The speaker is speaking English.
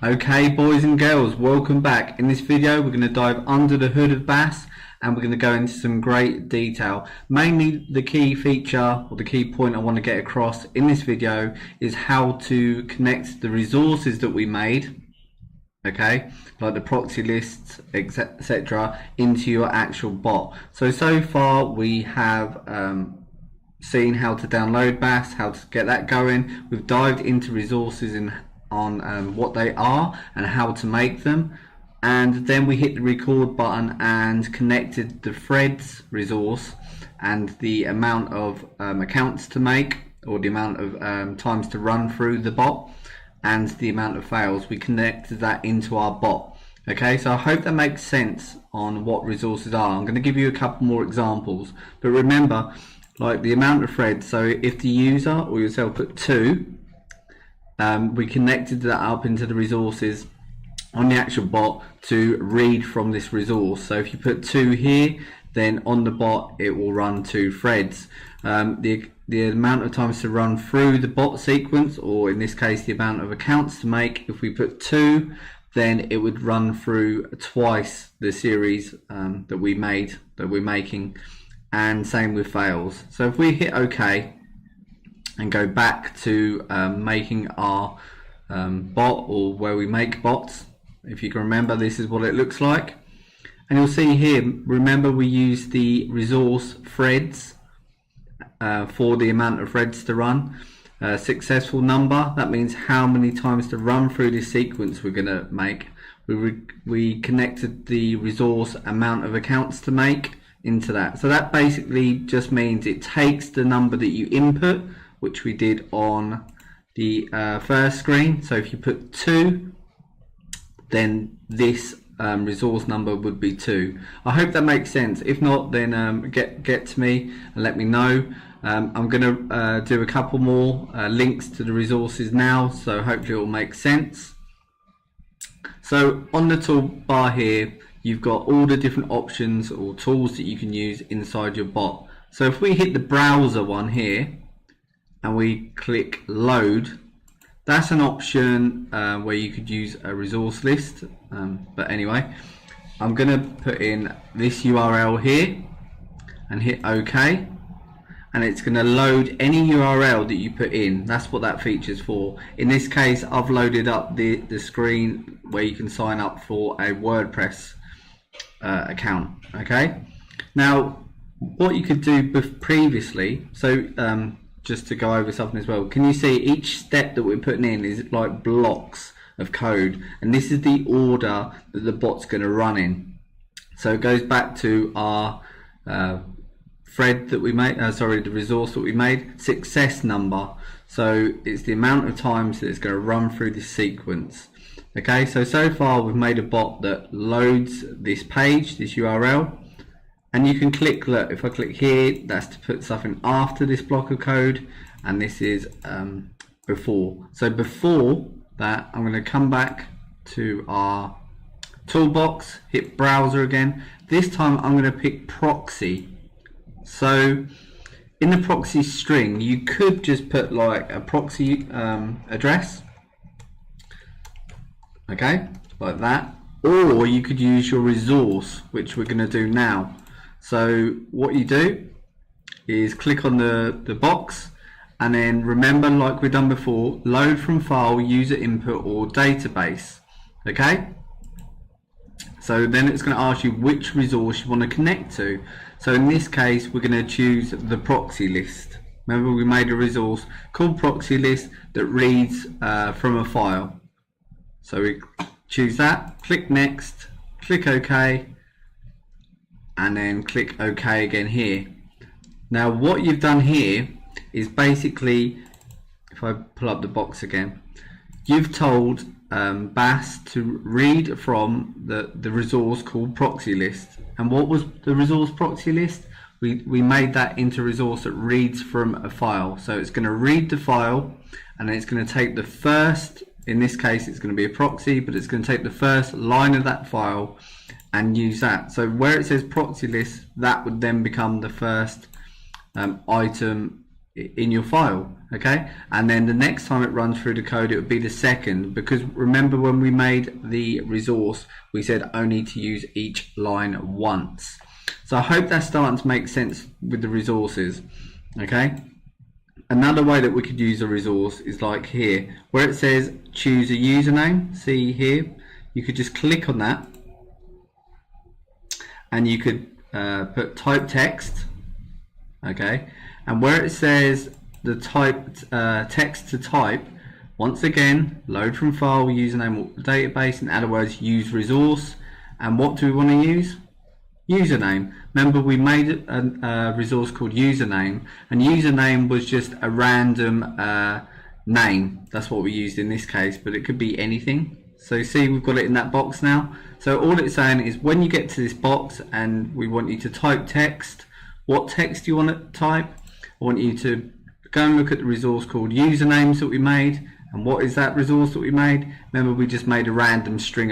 Okay, boys and girls, welcome back. In this video we're going to dive under the hood of BAS and we're going to go into some great detail. Mainly the key feature or the key point I want to get across in this video is how to connect the resources that we made, okay, like the proxy lists, etc., into your actual bot. So far we have seen how to download BAS, how to get that going. We've dived into resources on what they are and how to make them, and then we hit the record button and connected the threads resource and the amount of accounts to make, or the amount of times to run through the bot, and the amount of fails. We connected that into our bot. Okay, so I hope that makes sense on what resources are. I'm going to give you a couple more examples, but remember, like the amount of threads, so if the user or yourself put 2, we connected that up into the resources on the actual bot to read from this resource. So if you put 2 here, then on the bot it will run 2 threads. The amount of times to run through the bot sequence, or in this case the amount of accounts to make, if we put 2, then it would run through twice the series that we made, that we're making. And same with fails. So if we hit OK and go back to making our bot, or where we make bots, if you can remember, this is what it looks like. And you'll see here, remember we use the resource threads for the amount of threads to run. Successful number, that means how many times to run through this sequence we're going to make. We connected the resource amount of accounts to make into that. So that basically just means it takes the number that you input, which we did on the first screen. So if you put 2, then this resource number would be 2. I hope that makes sense. If not, then get to me and let me know. I'm going to do a couple more links to the resources now, so hopefully it will make sense. So on the toolbar here, you've got all the different options or tools that you can use inside your bot. So if we hit the browser one here and we click load, that's an option where you could use a resource list, but anyway, I'm going to put in this URL here and hit OK, and it's going to load any URL that you put in. That's what that feature's for. In this case, I've loaded up the screen where you can sign up for a WordPress account. Okay, now what you could do previously, so just to go over something as well, can you see each step that we're putting in is like blocks of code, and this is the order that the bot's going to run in. So it goes back to our thread that we made, the resource that we made, success number. So it's the amount of times that it's going to run through this sequence. Okay, so far we've made a bot that loads this page, this URL, and you can click, look, if I click here, that's to put something after this block of code, and this is before. So before that, I'm going to come back to our toolbox, hit browser again. This time I'm going to pick proxy. So in the proxy string, you could just put like a proxy address, okay, like that, or you could use your resource, which we're going to do now. So what you do is click on the box, and then remember, like we've done before, load from file, user input, or database. Okay, so then it's going to ask you which resource you want to connect to. So in this case, we're going to choose the proxy list. Remember, we made a resource called proxy list that reads from a file. So we choose that, click next, click OK, and then click OK again here. Now what you've done here is basically, if I pull up the box again, you've told BAS to read from the resource called proxy list. And what was the resource proxy list? We made that into a resource that reads from a file. So it's going to read the file, and then it's going to take the first, in this case it's going to be a proxy, but it's going to take the first line of that file and use that. So where it says proxy list, that would then become the first item in your file. Okay, and then the next time it runs through the code, it would be the second, because remember when we made the resource we said only to use each line once. So I hope that's starting to make sense with the resources. Okay, another way that we could use a resource is like here where it says choose a username. See here, you could just click on that and you could put type text. Okay, and where it says the type text to type, once again load from file, username or database, in other words use resource. And what do we want to use? Username. Remember we made a resource called username, and username was just a random name. That's what we used in this case, but it could be anything. So see, we've got it in that box now. So all it's saying is when you get to this box and we want you to type text, what text do you want to type? I want you to go and look at the resource called usernames that we made. And what is that resource that we made? Remember we just made a random string